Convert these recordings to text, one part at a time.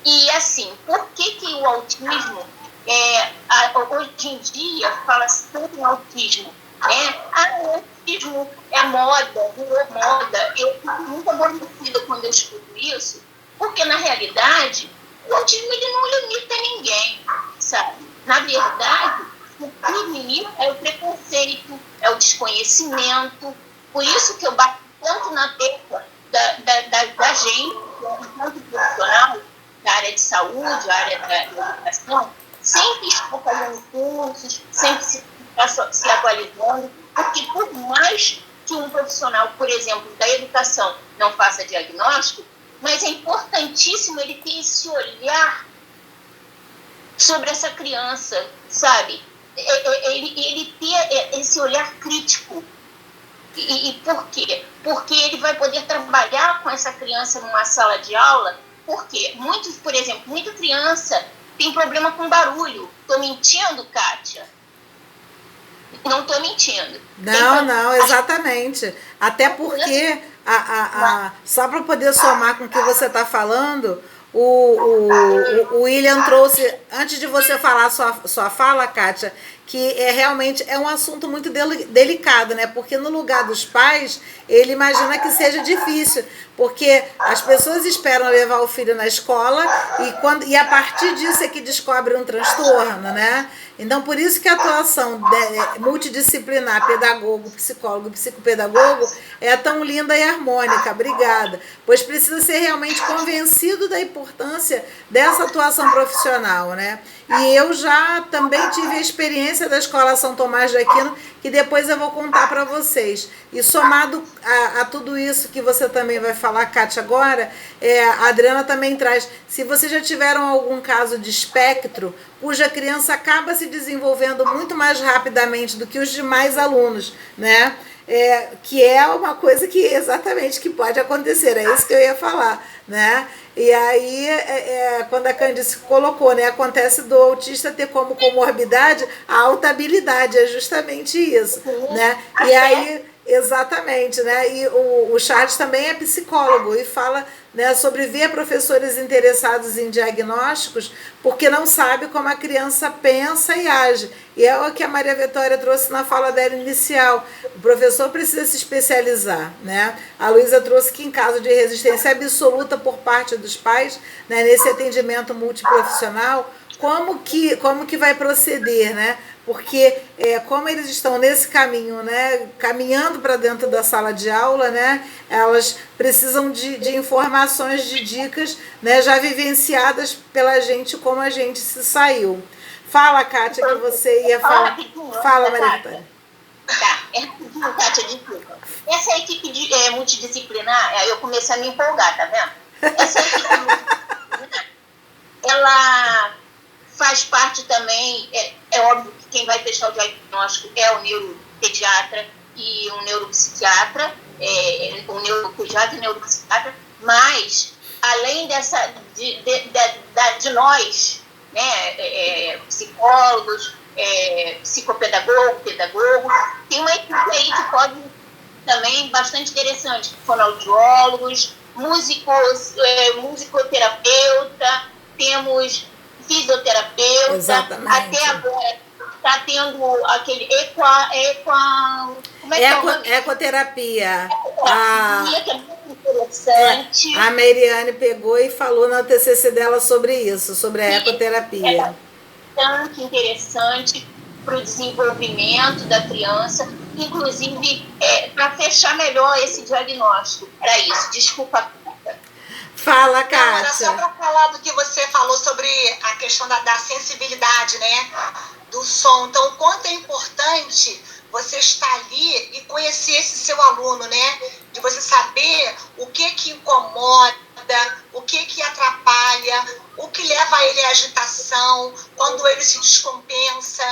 E assim, por que o autismo, hoje em dia, fala-se tanto em autismo, né? O autismo é moda, virou moda. Eu fico muito aborrecida quando eu escuto isso, porque, na realidade, o autismo ele não limita ninguém, sabe? Na verdade, o que limita é o preconceito, é o desconhecimento. Por isso que eu bato tanto na tecla da gente, enquanto profissional, da área de saúde, a área da educação, sempre está fazendo cursos, sempre está se atualizando, porque por mais que um profissional, por exemplo, da educação não faça diagnóstico, mas é importantíssimo ele ter esse olhar sobre essa criança, sabe? Ele ter esse olhar crítico. E por quê? Porque ele vai poder trabalhar com essa criança numa sala de aula. Por quê? Por exemplo, muita criança tem problema com barulho. Estou mentindo, Kátia? Não estou mentindo. Não, exatamente. Até porque, só para poder somar com o que você está falando, o William trouxe, antes de você falar sua fala, Kátia, que realmente é um assunto muito delicado, né? Porque no lugar dos pais, ele imagina que seja difícil, porque as pessoas esperam levar o filho na escola e a partir disso é que descobre um transtorno, né? Então, por isso que a atuação multidisciplinar, pedagogo, psicólogo, psicopedagogo, é tão linda e harmônica. Obrigada. Pois precisa ser realmente convencido da importância dessa atuação profissional, né? E eu já também tive a experiência da Escola São Tomás de Aquino, que depois eu vou contar para vocês. E somado a tudo isso que você também vai falar, Kátia, agora, a Adriana também traz. Se vocês já tiveram algum caso de espectro, cuja criança acaba se desenvolvendo muito mais rapidamente do que os demais alunos, né? Que é uma coisa que exatamente que pode acontecer, é isso que eu ia falar, né? E aí, quando a Candice colocou, né, acontece do autista ter como comorbidade a alta habilidade, é justamente isso, né? E aí, exatamente, né? E o Charles também é psicólogo e fala, né, sobre ver professores interessados em diagnósticos porque não sabe como a criança pensa e age. E é o que a Maria Vitória trouxe na fala dela inicial. O professor precisa se especializar, né? A Luísa trouxe que em caso de resistência absoluta por parte dos pais, né, nesse atendimento multiprofissional, como que vai proceder, né? Porque como eles estão nesse caminho, né, caminhando para dentro da sala de aula, né, elas precisam de informações, de dicas, né, já vivenciadas pela gente, como a gente se saiu. Fala, Kátia, que você ia falar. Fala, Maria Vitória. Tá, rapidinho, Kátia, desculpa. Essa equipe multidisciplinar, eu comecei a me empolgar, tá vendo? Essa equipe multidisciplinar, ela faz parte também, é óbvio que quem vai fechar o diagnóstico é o neuropediatra e o neuropsiquiatra, o neuropediatra e o neuropsiquiatra, mas além de nós, né, psicólogos, psicopedagogo, pedagogo, tem uma equipe aí que pode também bastante interessante, fonoaudiólogos, músicos, musicoterapeuta, temos fisioterapeuta, exatamente. Até agora está tendo aquele ecoterapia. Que é muito interessante. A Mariane pegou e falou na TCC dela sobre isso, sobre a ecoterapia. Bastante interessante para o desenvolvimento da criança, inclusive para fechar melhor esse diagnóstico. Era isso, desculpa. Fala, Kátia. Era só para falar do que você falou sobre a questão da sensibilidade, né? Do som. Então, o quanto é importante você estar ali e conhecer esse seu aluno, né? De você saber o que incomoda, o que atrapalha, o que leva ele à agitação, quando ele se descompensa.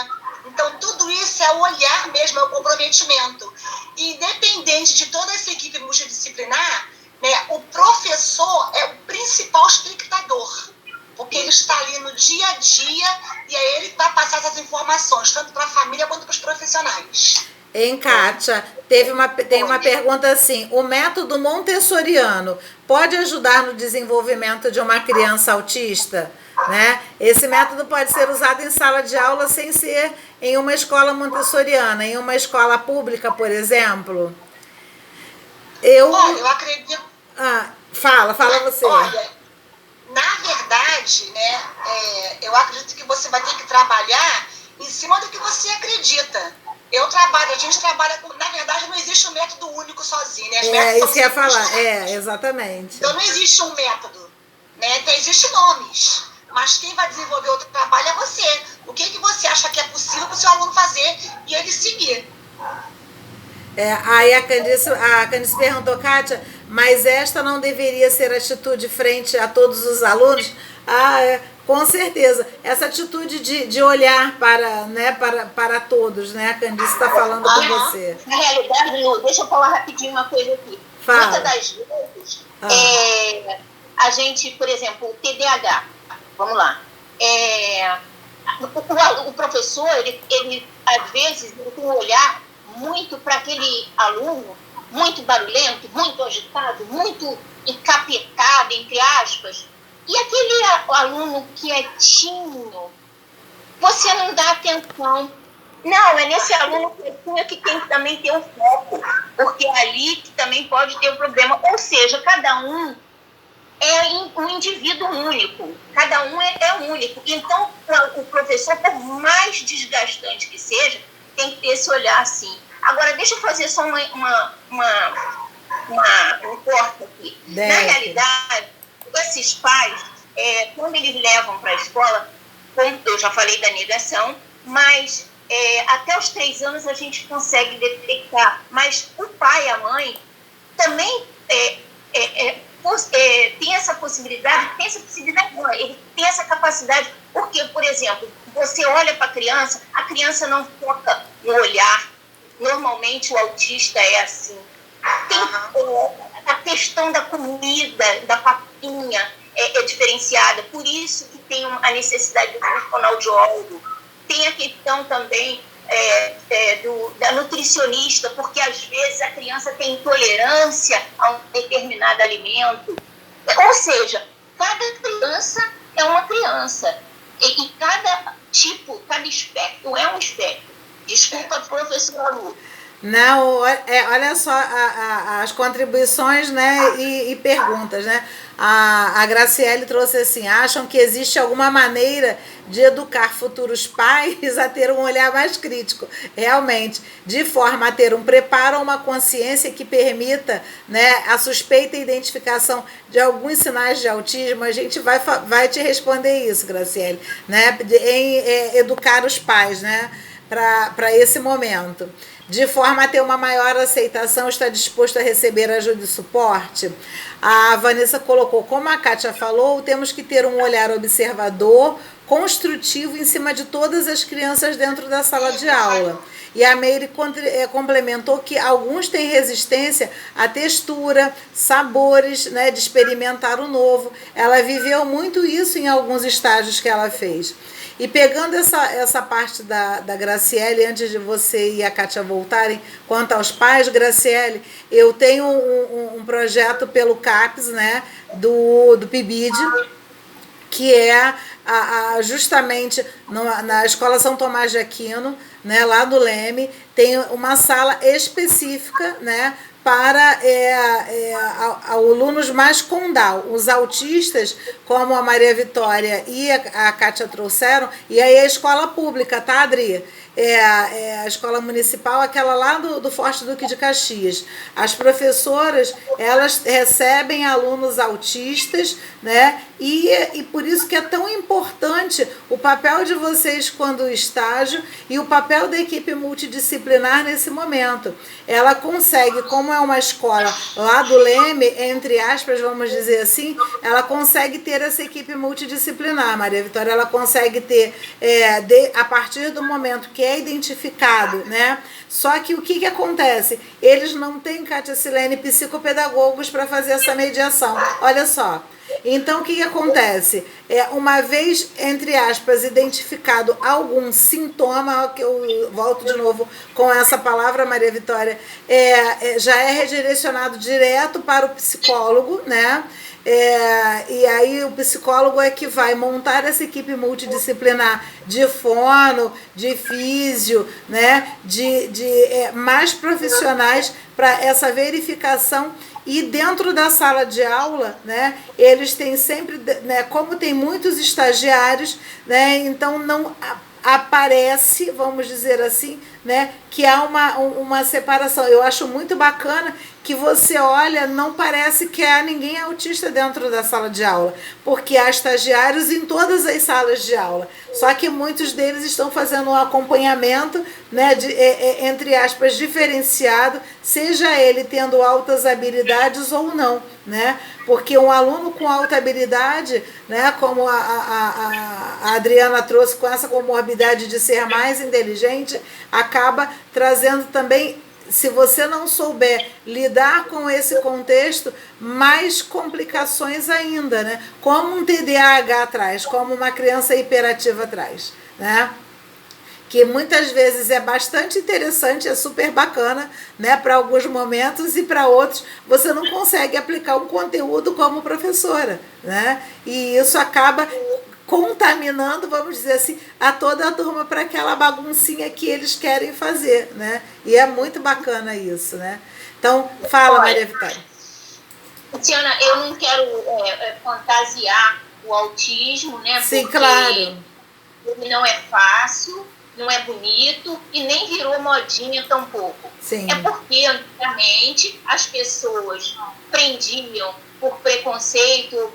Então, tudo isso é o olhar mesmo, é o comprometimento. E, independente de toda essa equipe multidisciplinar, né, o professor é o principal espectador, porque ele está ali no dia a dia e é ele que vai passar essas informações, tanto para a família quanto para os profissionais. Em Kátia, tem uma pergunta assim: o método montessoriano pode ajudar no desenvolvimento de uma criança autista? Né? Esse método pode ser usado em sala de aula sem ser em uma escola montessoriana, em uma escola pública, por exemplo? Olha, eu acredito. Fala você. Olha, na verdade, né, eu acredito que você vai ter que trabalhar em cima do que você acredita. A gente trabalha com. Na verdade, não existe um método único sozinho, né? Isso que eu ia falar, exatamente. Então não existe um método, né? Então, existem nomes. Mas quem vai desenvolver o trabalho é você. O que você acha que é possível para o seu aluno fazer e ele seguir. Aí a Candice perguntou, Kátia, mas esta não deveria ser a atitude frente a todos os alunos? Com certeza. Essa atitude de olhar para todos, né? A Candice está falando com você. Na realidade, Lu, deixa eu falar rapidinho uma coisa aqui. Fala. Muitas das vezes, a gente, por exemplo, o TDAH, vamos lá. O professor, ele às vezes, ele tem um olhar muito para aquele aluno muito barulhento, muito agitado, muito encapetado, entre aspas. E aquele aluno quietinho, você não dá atenção. Não, é nesse aluno quietinho que tem que também ter um foco, porque é ali que também pode ter um problema. Ou seja, cada um é um indivíduo único, cada um é único. Então, o professor, por mais desgastante que seja, tem que ter esse olhar assim. Agora, deixa eu fazer só um corte aqui. Na realidade, esses pais, quando eles levam para a escola, como eu já falei da negação, mas até os 3 anos a gente consegue detectar. Mas o pai e a mãe também tem essa possibilidade, não, ele tem essa capacidade, porque, por exemplo, você olha para a criança não foca no olhar. Normalmente o autista é assim. Tem a questão da comida, da papinha é diferenciada, por isso que tem a necessidade do fonoaudiólogo. Tem a questão também da nutricionista, porque às vezes a criança tem intolerância a um determinado alimento. Ou seja, cada criança é uma criança. E cada espectro é um espectro. Desculpa, professora Lu. Não, olha só as contribuições, né, e perguntas, né? A Graciele trouxe assim: acham que existe alguma maneira de educar futuros pais a ter um olhar mais crítico? Realmente, de forma a ter um preparo, uma consciência que permita, né, a suspeita e identificação de alguns sinais de autismo. A gente vai te responder isso, Graciele, né, em educar os pais, né, para esse momento. De forma a ter uma maior aceitação, está disposto a receber ajuda e suporte? A Vanessa colocou, como a Kátia falou, temos que ter um olhar observador, construtivo em cima de todas as crianças dentro da sala de aula. E a Meire complementou que alguns têm resistência à textura, sabores, né, de experimentar o novo. Ela viveu muito isso em alguns estágios que ela fez. E pegando essa parte da Graciele, antes de você e a Kátia voltarem, quanto aos pais, Graciele, eu tenho um projeto pelo CAPES, né, do PIBID, que é justamente na Escola São Tomás de Aquino, né, lá do Leme, tem uma sala específica, né, para alunos mais com Down. Os autistas, como a Maria Vitória e a Kátia trouxeram, e aí a escola pública, tá, Adri? A escola municipal, aquela lá do Forte Duque de Caxias. As professoras, elas recebem alunos autistas, né? E por isso que é tão importante o papel de vocês quando estágio e o papel da equipe multidisciplinar nesse momento. Ela consegue, como é uma escola lá do Leme, entre aspas, vamos dizer assim, ela consegue ter essa equipe multidisciplinar. Maria Vitória, ela consegue ter, a partir do momento que é identificado, né? Só que o que acontece? Eles não têm, Kátia Silene, psicopedagogos para fazer essa mediação. Olha só, Então, o que acontece? Uma vez, entre aspas, identificado algum sintoma, que eu volto de novo com essa palavra, Maria Vitória, já é redirecionado direto para o psicólogo, né? E aí o psicólogo é que vai montar essa equipe multidisciplinar de fono, de físio, né? de mais profissionais para essa verificação. E dentro da sala de aula, né, eles têm sempre, né, como tem muitos estagiários, né, então não aparece, vamos dizer assim, né, que há uma separação. Eu acho muito bacana que você olha, não parece que há ninguém autista dentro da sala de aula, porque há estagiários em todas as salas de aula, só que muitos deles estão fazendo um acompanhamento, né, entre aspas, diferenciado, seja ele tendo altas habilidades ou não, né, porque um aluno com alta habilidade, né, como a Adriana trouxe, com essa comorbidade de ser mais inteligente, acaba trazendo também, se você não souber lidar com esse contexto, mais complicações ainda, né? Como um TDAH traz, como uma criança hiperativa traz, né? Que muitas vezes é bastante interessante, é super bacana, né, para alguns momentos, e para outros você não consegue aplicar um conteúdo como professora, né? E isso acaba contaminando, vamos dizer assim, a toda a turma para aquela baguncinha que eles querem fazer, né? E é muito bacana isso, né? Então, fala, Maria Vitória. Luciana, eu não quero fantasiar o autismo, né? Sim, porque claro. ele não é fácil, não é bonito e nem virou modinha tampouco. Sim. É porque antigamente as pessoas prendiam por preconceito,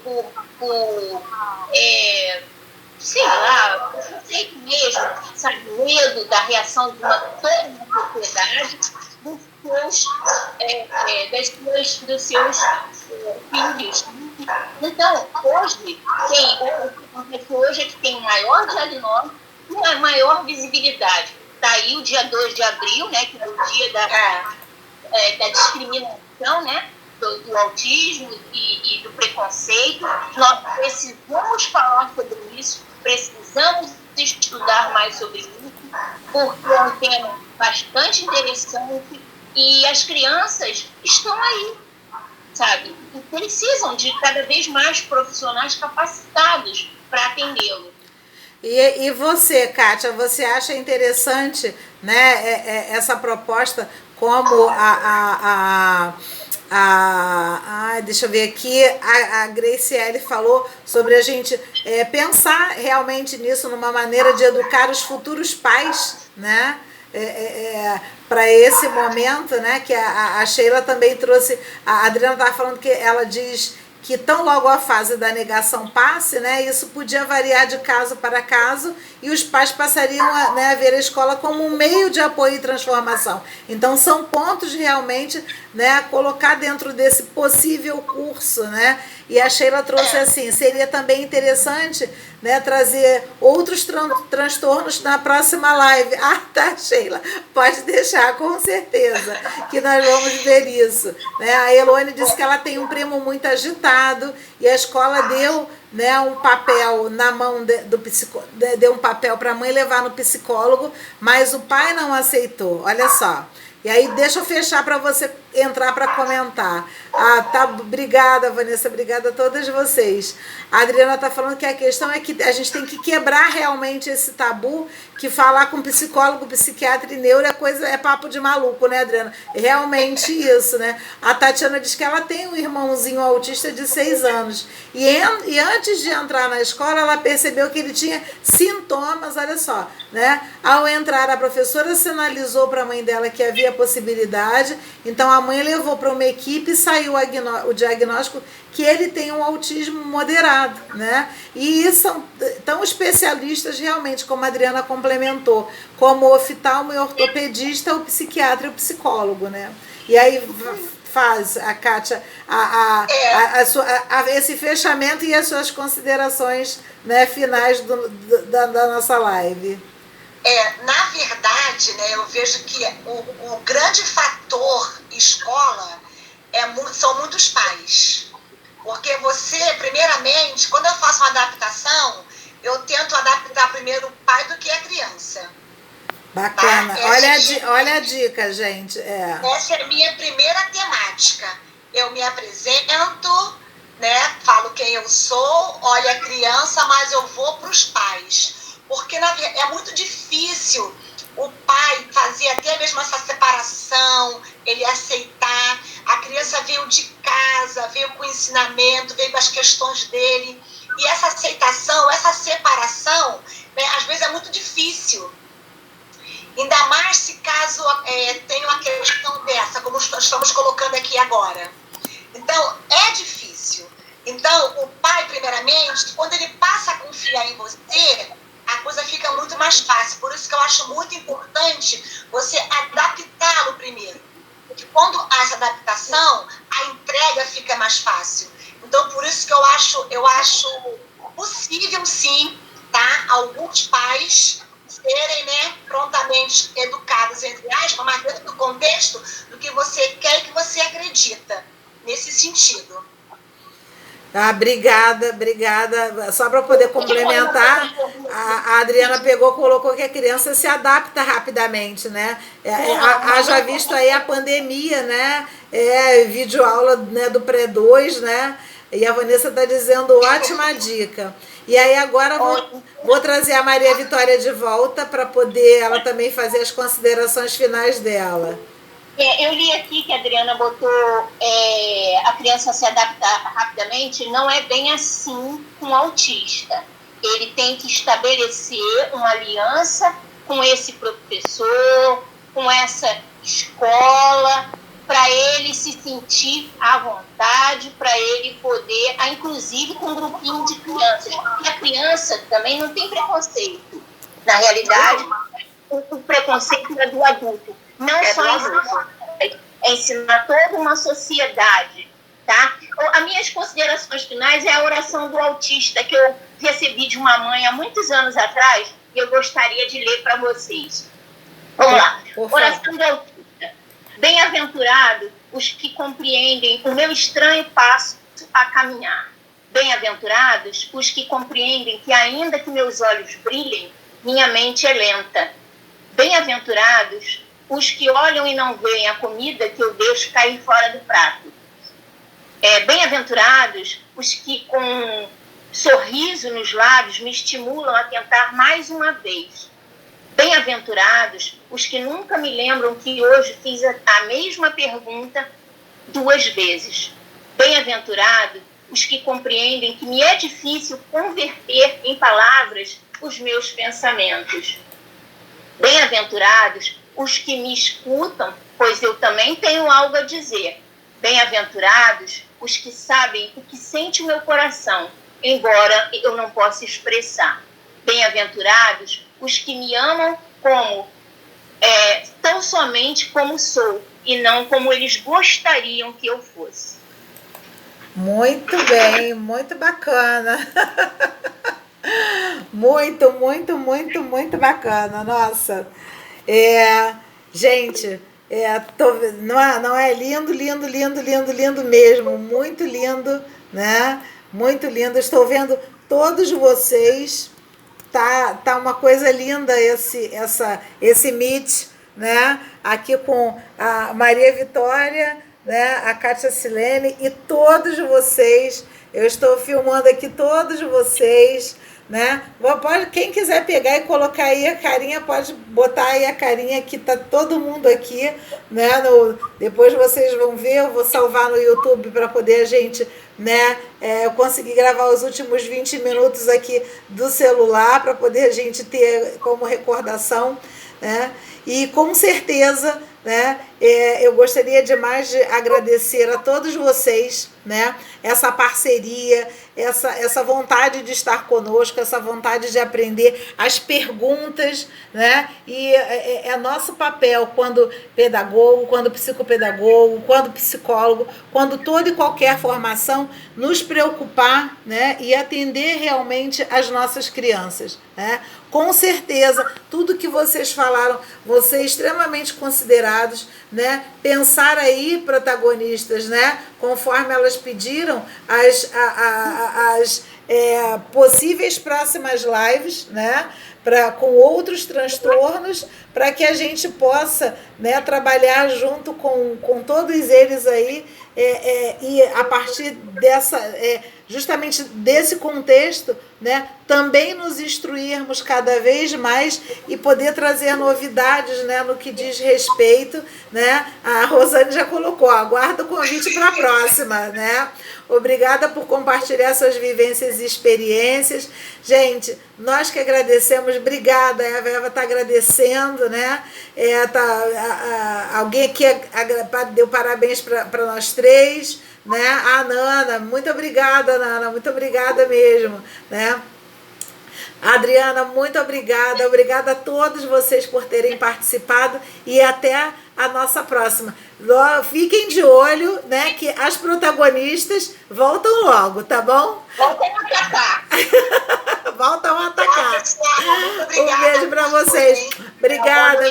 sei lá, preconceito mesmo, sabe, medo da reação de toda uma sociedade dos seus filhos. Então, hoje, o que acontece hoje é que tem um maior diagnóstico e uma maior visibilidade. Está aí o dia 2 de abril, né, que é o dia da discriminação, né, do autismo e do preconceito. Nós precisamos falar sobre isso, precisamos estudar mais sobre isso, porque é um tema bastante interessante e as crianças estão aí, sabe? E precisam de cada vez mais profissionais capacitados para atendê-lo. E você, Kátia, você acha interessante, né, essa proposta como deixa eu ver aqui, a Graciele falou sobre a gente pensar realmente nisso, numa maneira de educar os futuros pais, né? Para esse momento, né? Que a Sheila também trouxe, a Adriana estava falando que ela diz que tão logo a fase da negação passe, né, isso podia variar de caso para caso e os pais passariam a ver a escola como um meio de apoio e transformação. Então, são pontos realmente, né, a colocar dentro desse possível curso, né? E a Sheila trouxe assim, seria também interessante, né, trazer outros transtornos na próxima live. Ah, tá, Sheila, pode deixar, com certeza, que nós vamos ver isso. Né? A Elone disse que ela tem um primo muito agitado e a escola deu, né, um papel na mão do psicólogo, deu um papel para a mãe levar no psicólogo, mas o pai não aceitou. Olha só. E aí, deixa eu fechar para você entrar para comentar. Ah, tá, obrigada, Vanessa, obrigada a todas vocês. A Adriana está falando que a questão é que a gente tem que quebrar realmente esse tabu, que falar com psicólogo, psiquiatra e neuro é papo de maluco, né, Adriana? Realmente isso, né? A Tatiana diz que ela tem um irmãozinho autista de 6 anos. E antes de entrar na escola, ela percebeu que ele tinha sintomas, olha só, né? Ao entrar, a professora sinalizou para a mãe dela que havia possibilidade, então a mãe levou para uma equipe e saiu o diagnóstico que ele tem um autismo moderado, né? E são tão especialistas realmente, como a Adriana complementou, como o oftalmo e ortopedista, o psiquiatra e o psicólogo, né? E aí faz a Kátia esse fechamento e as suas considerações, né, finais da nossa live. Na verdade, né, eu vejo que o grande fator escola são muitos pais. Porque você, primeiramente, quando eu faço uma adaptação, eu tento adaptar primeiro o pai do que a criança. Bacana. Tá? Olha a dica, gente. Essa é a minha primeira temática. Eu me apresento, né? Falo quem eu sou, olho a criança, mas eu vou para os pais. Porque é muito difícil o pai fazer até mesmo essa separação, ele aceitar. A criança veio de casa, veio com o ensinamento, veio com as questões dele. E essa aceitação, essa separação, né, às vezes é muito difícil. Ainda mais se caso tenha uma questão dessa, como estamos colocando aqui agora. Então, é difícil. Então, o pai, primeiramente, quando ele passa a confiar em você, a coisa fica muito mais fácil. Por isso que eu acho muito importante você adaptá-lo primeiro. Porque quando há essa adaptação, a entrega fica mais fácil. Então, por isso que eu acho possível, sim, tá? Alguns pais serem, né, prontamente educados, entre aspas, mas dentro do contexto do que você quer e que você acredita, nesse sentido. Obrigada. Só para poder complementar, a Adriana colocou que a criança se adapta rapidamente, né? Haja visto aí a pandemia, né? Videoaula, né, do pré-2, né? E a Vanessa está dizendo ótima dica. E aí agora vou trazer a Maria Vitória de volta para poder ela também fazer as considerações finais dela. Eu li aqui que a Adriana botou a criança se adaptar rapidamente. Não é bem assim com o autista. Ele tem que estabelecer uma aliança com esse professor, com essa escola, para ele se sentir à vontade, para ele poder, inclusive com um grupinho de crianças. Porque a criança também não tem preconceito. Na realidade, o preconceito é do adulto. Não só isso, é ensinar toda uma sociedade, tá? As minhas considerações finais é a oração do autista, que eu recebi de uma mãe há muitos anos atrás, e eu gostaria de ler para vocês. Vamos lá. Oração do autista. Bem-aventurado os que compreendem o meu estranho passo a caminhar. Bem-aventurados os que compreendem que, ainda que meus olhos brilhem, minha mente é lenta. Bem-aventurados os que olham e não veem a comida que eu deixo cair fora do prato. Bem-aventurados os que, com sorriso nos lábios, me estimulam a tentar mais uma vez. Bem-aventurados os que nunca me lembram que hoje fiz a mesma pergunta 2 vezes. Bem-aventurados os que compreendem que me é difícil converter em palavras os meus pensamentos. Bem-aventurados os que me escutam, pois eu também tenho algo a dizer. Bem-aventurados os que sabem o que sente o meu coração, embora eu não possa expressar. Bem-aventurados os que me amam tão somente como sou, e não como eles gostariam que eu fosse. Muito bem, muito bacana. Muito bacana, nossa. Gente, não é lindo mesmo, muito lindo, né? Muito lindo. Estou vendo todos vocês, tá uma coisa linda esse meet, né? Aqui com a Maria Vitória, né? A Kátia Silene e todos vocês. Eu estou filmando aqui todos vocês, né? Quem quiser pegar e colocar aí a carinha, pode botar aí a carinha, que tá todo mundo aqui, né? Depois vocês vão ver, eu vou salvar no YouTube para poder a gente, né? Eu consegui gravar os últimos 20 minutos aqui do celular para poder a gente ter como recordação, né? E com certeza, né? Eu gostaria demais de agradecer a todos vocês, né? Essa parceria, essa vontade de estar conosco, essa vontade de aprender, as perguntas, né? E é nosso papel quando pedagogo, quando psicopedagogo, quando psicólogo, quando toda e qualquer formação, nos preocupar, né? E atender realmente as nossas crianças, né? Com certeza, tudo que vocês falaram falaram vão ser extremamente considerados, né? Pensar aí, protagonistas, né? Conforme elas pediram, as possíveis próximas lives, né? Com outros transtornos, para que a gente possa, né, trabalhar junto com todos eles aí, e a partir justamente desse contexto, né, também nos instruirmos cada vez mais e poder trazer novidades, né, no que diz respeito, né? A Rosane já colocou, aguarda o convite para a próxima, né? Obrigada por compartilhar suas vivências e experiências. Gente, nós que agradecemos, obrigada. A Eva está agradecendo, né? Alguém aqui deu parabéns para nós três, né? A Nana, muito obrigada, Nana, muito obrigada mesmo, né? Adriana, muito obrigada. Obrigada a todos vocês por terem participado e até a nossa próxima. Fiquem de olho, né, que as protagonistas voltam logo, tá bom? Voltam a atacar. Voltam a atacar. Muito obrigada. Um beijo para vocês. Obrigada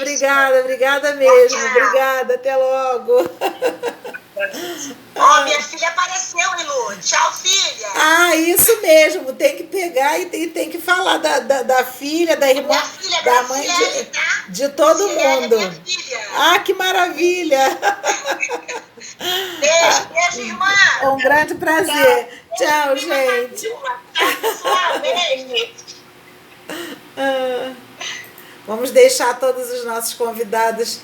mesmo. Obrigada, até logo. Minha filha apareceu, Ilu. Tchau, filha. Isso mesmo. Tem que pegar e tem que falar da filha, da irmã, minha filha, da mãe, de todo mundo. Minha filha. Que maravilha. Beijo, irmã. Um grande prazer. Tchau, gente. Tchau, beijo. Vamos deixar todos os nossos convidados